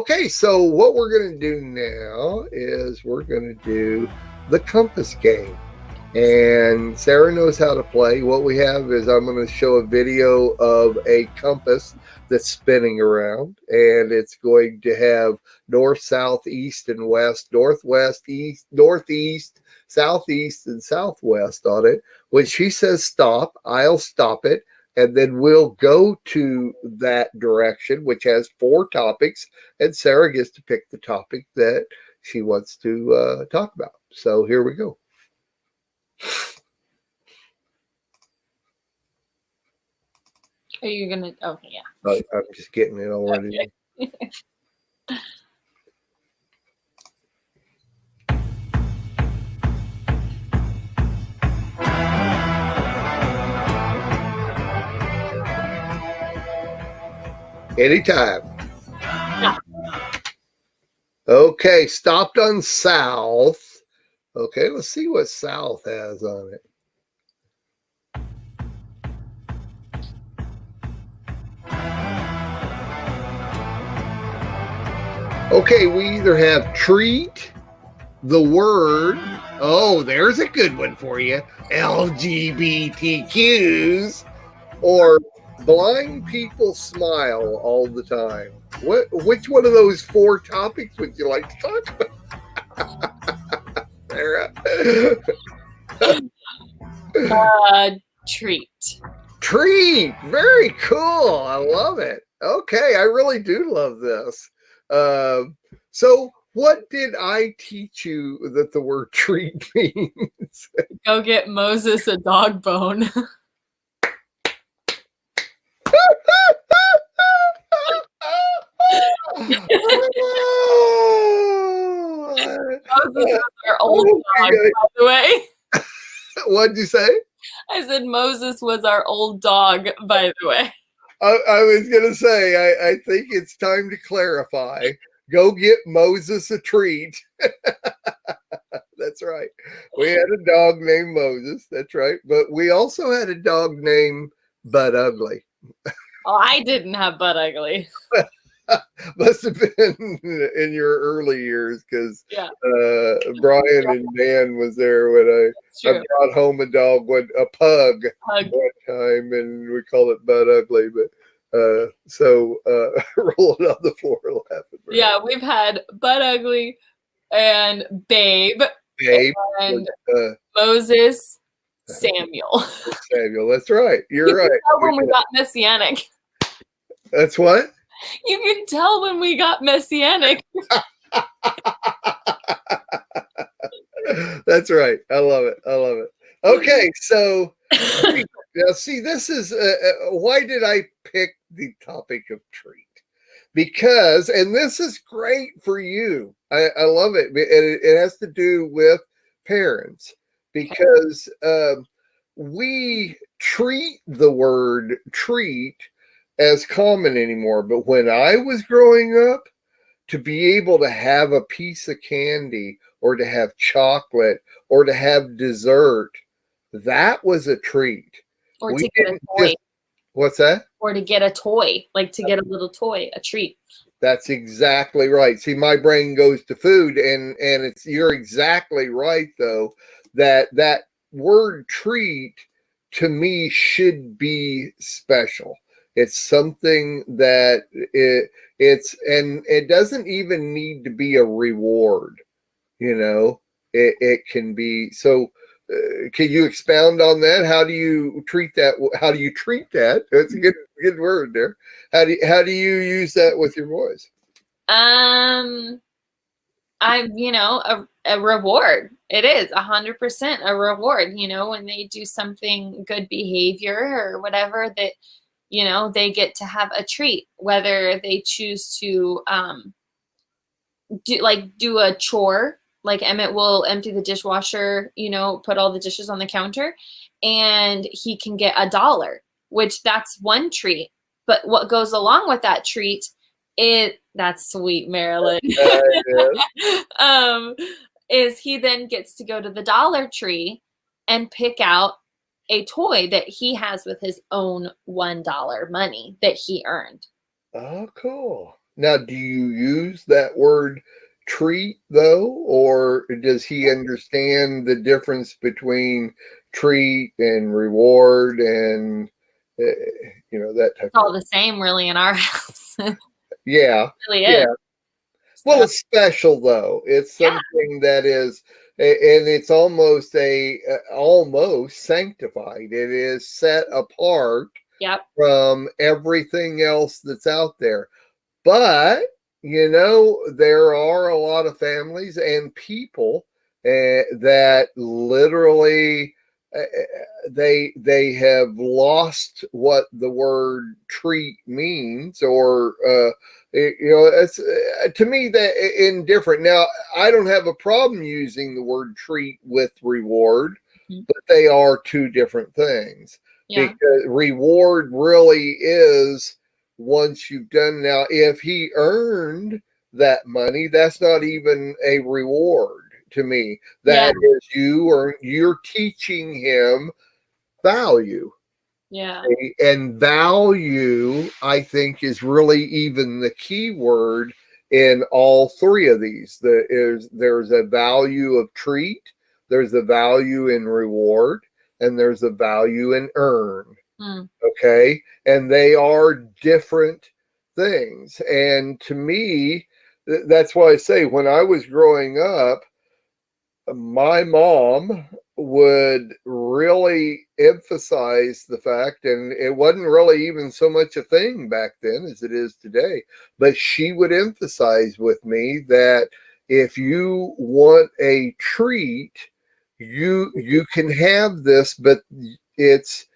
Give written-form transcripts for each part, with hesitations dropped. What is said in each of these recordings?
Okay, so what we're going to do now is we're going to do the compass game. And Sarah knows how to play. What we have is I'm going to show a video of a compass that's spinning around, and it's going to have north, south, east, and west, northwest, east, northeast, southeast, and southwest on it. When she says stop, I'll stop it, and then we'll go to that direction, which has 4 topics, and Sarah gets to pick the topic that she wants to talk about. So here we go. Are you gonna? Okay, yeah. I'm just getting it all ready. Okay. Anytime. Yeah. Okay, stopped on south. Okay, let's see what south has on it. Okay, we either have treat, the word. Oh, there's a good one for you. LGBTQs, or blind people smile all the time. Which one of those 4 topics would you like to talk about? Sarah? Treat. Treat. Very cool. I love it. Okay, I really do love this. So what did I teach you that the word treat means? Go get Moses a dog bone. Moses was our old dog, by the way. What'd you say? I said Moses was our old dog, by the way. I was going to say, I think it's time to clarify. Go get Moses a treat. That's right. We had a dog named Moses. That's right. But we also had a dog named Bud Ugly. Oh, I didn't have Bud Ugly. Must have been in your early years, because yeah. Brian and Dan was there when I brought home a dog, a pug one time, and we called it Bud Ugly. But roll it on the floor laughing. Right? Yeah, we've had Bud Ugly and Babe and Moses, Samuel. Samuel, that's right. You're right. When we got Messianic. That's what? You can tell when we got Messianic. That's right. I love it. I love it. Okay, so now see, this is why did I pick the topic of treat? Because, and this is great for you. I love it. It has to do with parents, because we treat the word treat as common anymore. But when I was growing up, to be able to have a piece of candy, or to have chocolate, or to have dessert, that was a treat. Or to get a toy. What's that? Or to get a toy, like to get a little toy, a treat. That's exactly right. See, my brain goes to food, and you're exactly right, though, that word treat to me should be special. It's something that it doesn't even need to be a reward. It can be. So can you expound on that? How do you treat that? How do you treat that? That's a good word there. How do you use that with your boys? A reward. It is 100% a reward, when they do something good behavior or whatever, that they get to have a treat, whether they choose to do a chore. Like Emmett will empty the dishwasher, put all the dishes on the counter, and he can get $1, which that's one treat. But what goes along with that treat, that's sweet, Marilyn, is he then gets to go to the Dollar Tree and pick out a toy that he has with his own $1 money that he earned. Oh, cool. Now, do you use that word treat though, or does he understand the difference between treat and reward and that type It's all of the same, really, in our house. It yeah, really yeah. is. Well, So, it's special though. It's yeah. something that is, and it's almost sanctified. It is set apart Yep. from everything else that's out there. But there are a lot of families and people that literally they have lost what the word treat means, or it's to me that indifferent. Now, I don't have a problem using the word treat with reward, Mhm. but they are two different things, Yeah. because reward really is once you've done. Now, if he earned that money, that's not even a reward to me. Yeah. That is you're teaching him value. Yeah. And value, I think, is really even the key word in all three of these. There's a value of treat, there's a value in reward, and there's a value in earn. Mm. Okay, and they are different things. And to me, that's why I say, when I was growing up, my mom would really emphasize the fact, and it wasn't really even so much a thing back then as it is today, but she would emphasize with me that if you want a treat, you can have this, but it's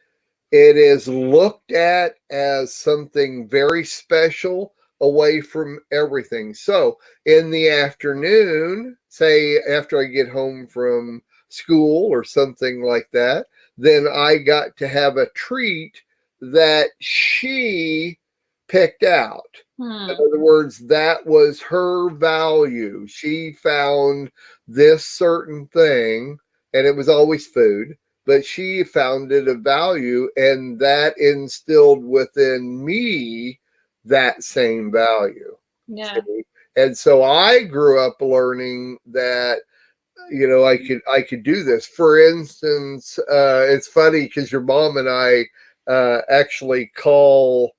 it is looked at as something very special away from everything. So in the afternoon, say after I get home from school or something like that, then I got to have a treat that she picked out. In Hmm. other words, that was her value. She found this certain thing, and it was always food, but she found it of value, and that instilled within me that same value. Yeah. See? And so I grew up learning that I could do this. For instance, it's funny because your mom and I actually call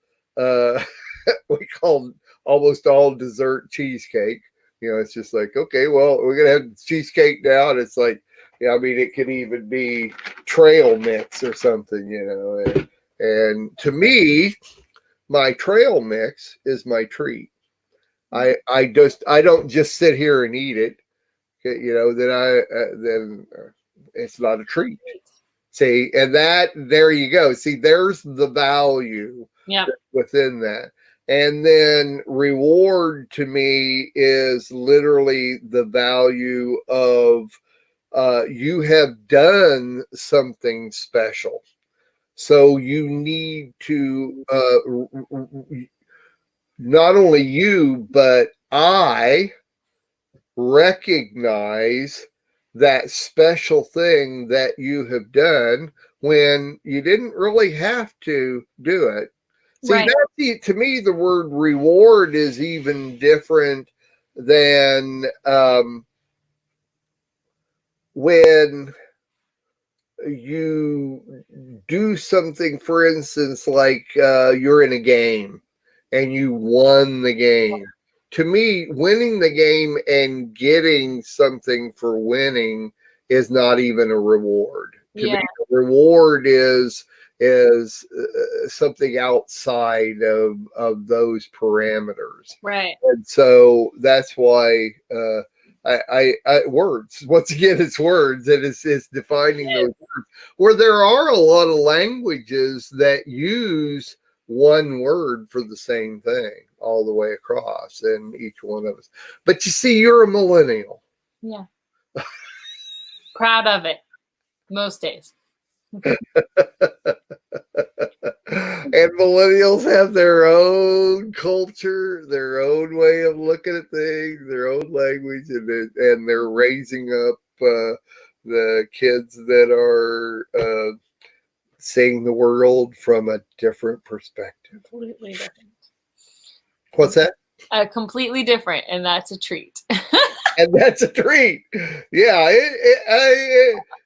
we call almost all dessert cheesecake. It's just like, okay, well, we're gonna have cheesecake now, and it's like, yeah, I mean, it could even be trail mix or something. And to me, my trail mix is my treat. I don't just sit here and eat it. Then it's not a treat. See, and there you go. See, there's the value Yep. within that. And then reward to me is literally the value of you have done something special. So you need to not only you, but I recognize that special thing that you have done when you didn't really have to do it. See, Right. to me, the word reward is even different than when you do something, for instance, like you're in a game and you won the game. To me, winning the game and getting something for winning is not even a reward. To me, Yeah. the reward is something outside of those parameters. Right. And so that's why words, once again, it's words, and it's defining those words, where there are a lot of languages that use one word for the same thing all the way across in each one of us. But you see, you're a millennial. Yeah. Proud of it most days. And millennials have their own culture, their own way of looking at things, their own language, and they're raising up the kids that are seeing the world from a different perspective. Completely different. What's that? completely different, and that's a treat. And that's a treat. Yeah,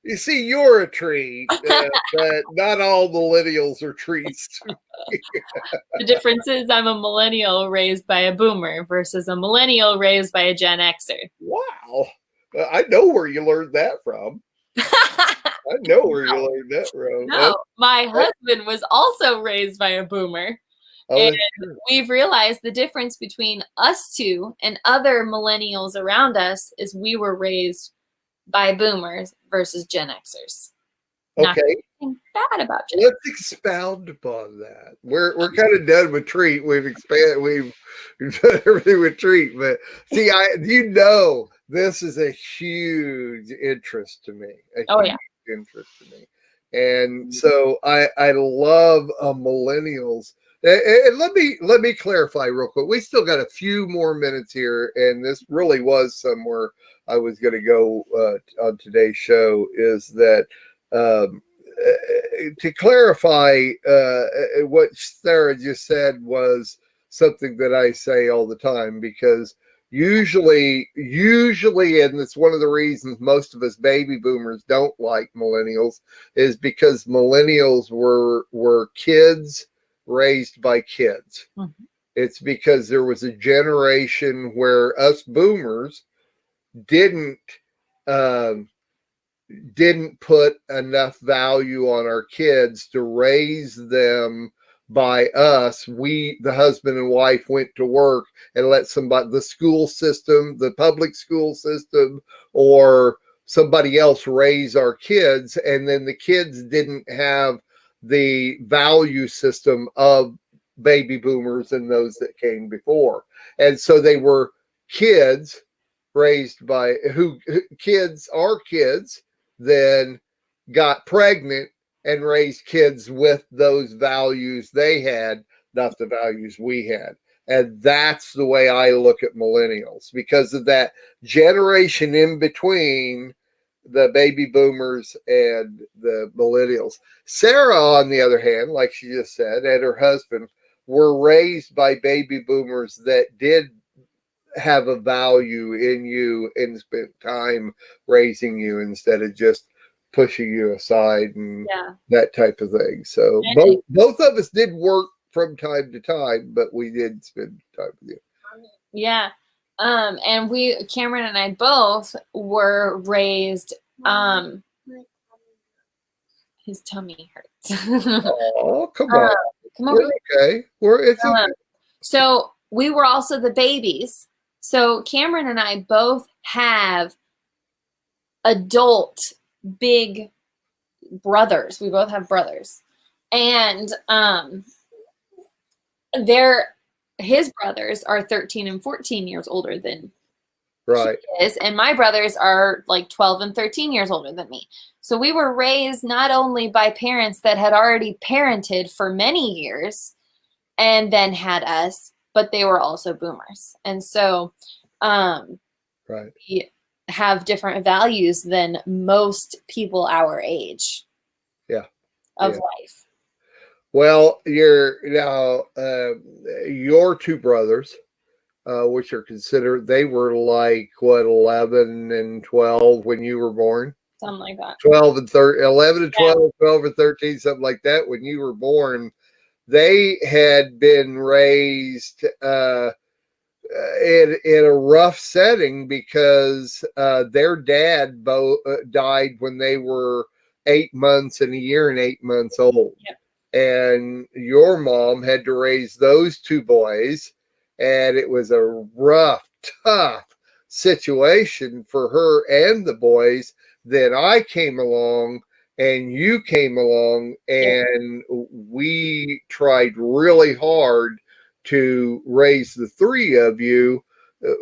you see, you're a treat, but not all millennials are treats. The difference is I'm a millennial raised by a boomer versus a millennial raised by a Gen Xer. Wow. I know where you learned that from. I know where you learned that from. No, my husband was also raised by a boomer. Oh, And we've realized the difference between us two and other millennials around us is we were raised by boomers versus Gen Xers. Not okay. anything bad about Gen. Let's expound upon that. We're kind of done with treat. We've expanded. We've done everything with treat. But see, this is a huge interest to me. Oh yeah, interest to me. And so I love millennials. And let me clarify real quick. We still got a few more minutes here, and this really was somewhere I was going to go on today's show. Is that to clarify what Sarah just said was something that I say all the time, because usually, and it's one of the reasons most of us baby boomers don't like millennials, is because millennials were kids raised by kids. Mm-hmm. It's because there was a generation where us boomers didn't put enough value on our kids to raise them by us. We, the husband and wife, went to work and let somebody, the school system, the public school system, or somebody else raise our kids. And then the kids didn't have the value system of baby boomers and those that came before. And so they were kids raised by our kids then got pregnant and raised kids with those values they had, not the values we had. And that's the way I look at millennials, because of that generation in between the baby boomers and the millennials. Sarah, on the other hand, like she just said, and her husband were raised by baby boomers that did have a value in you and spent time raising you instead of just pushing you aside and that type of thing. So both of us did work from time to time, but we did spend time with you. Yeah. And Cameron and I both were raised, his tummy hurts. Oh, come on. Come over. We're okay. It's okay. So we were also the babies. So Cameron and I both have adult big brothers. We both have brothers. And his brothers are 13 and 14 years older than he is, and my brothers are like 12 and 13 years older than me. So we were raised not only by parents that had already parented for many years and then had us, but they were also boomers. And so we have different values than most people our age of life. Well, your two brothers, which are considered, they were like, what, 11 and 12 when you were born? Something like that. 12 and 13, 11 and 12, 12 and 13, something like that when you were born. They had been raised in a rough setting because their dad died when they were 8 months and a year and 8 months old. Yep. And your mom had to raise those two boys, and it was a rough, tough situation for her and the boys. Then I came along and you came along, and we tried really hard to raise the three of you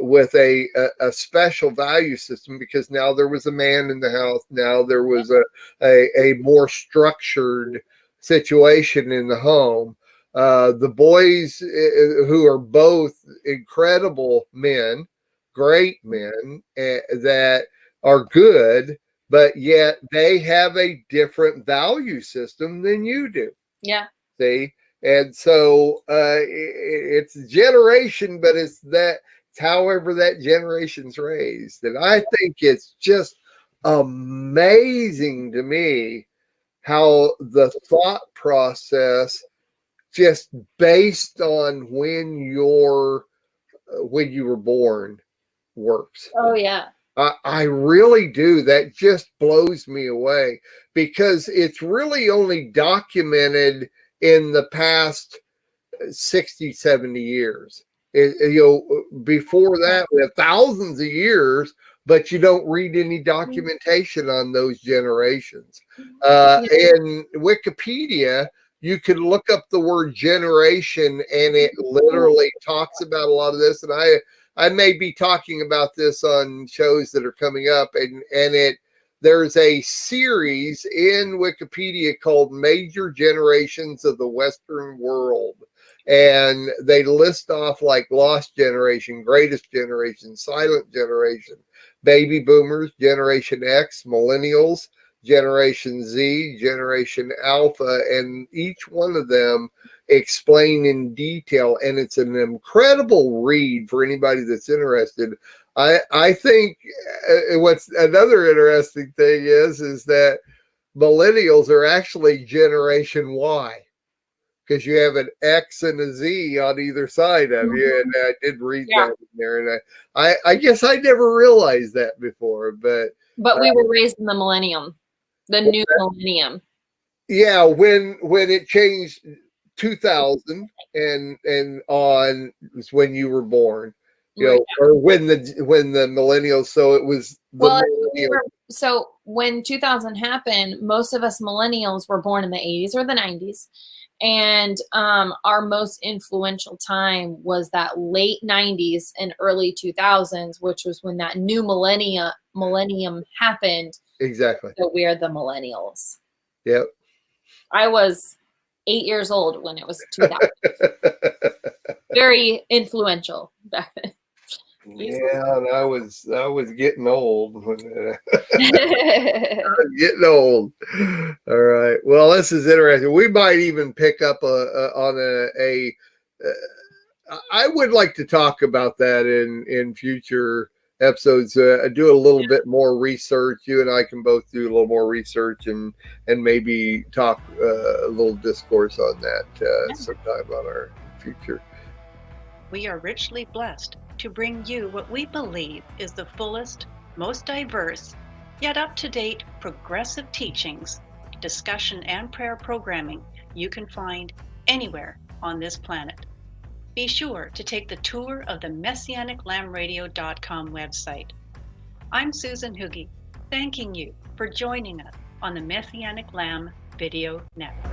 with a special value system, because now there was a man in the house. Now there was a more structured situation in the home. The boys, who are both incredible men, great men, that are good, but yet they have a different value system than you do. Yeah. See? And so it's a generation, but it's however that generation's raised. And I think it's just amazing to me how the thought process just based on when you were born works. Oh yeah. I really do. That just blows me away because it's really only documented in the past 60, 70 years. Before that, we have thousands of years, but you don't read any documentation on those generations. In Wikipedia, you can look up the word generation and it literally talks about a lot of this. And I may be talking about this on shows that are coming up, and there's a series in Wikipedia called Major Generations of the Western World. And they list off like lost generation, greatest generation, silent generation, baby boomers, Generation X, millennials, Generation Z, Generation Alpha, and each one of them explain in detail. And it's an incredible read for anybody that's interested. I think what's another interesting thing is that millennials are actually Generation Y, because you have an X and a Z on either side of you. And I did read that in there. And I guess I never realized that before. But we were raised in the millennium, the new millennium. Yeah, when it changed 2000 and on was when you were born. Or when the millennials. So it was so when 2000 happened, most of us millennials were born in the 80s or the 90s. And our most influential time was that late 90s and early 2000s, which was when that new millennium happened. Exactly. So we're the millennials. Yep. I was 8 years old when it was 2000. Very influential back then. Yeah, and I was getting old when I was getting old. All right. Well, this is interesting. We might even pick up on I would like to talk about that in future episodes. Do a little bit more research. You and I can both do a little more research and maybe talk a little discourse on that sometime on our future. We are richly blessed to bring you what we believe is the fullest, most diverse, yet up-to-date progressive teachings, discussion, and prayer programming you can find anywhere on this planet. Be sure to take the tour of the MessianicLambRadio.com website. I'm Susan Hoogie, thanking you for joining us on the Messianic Lamb Video Network.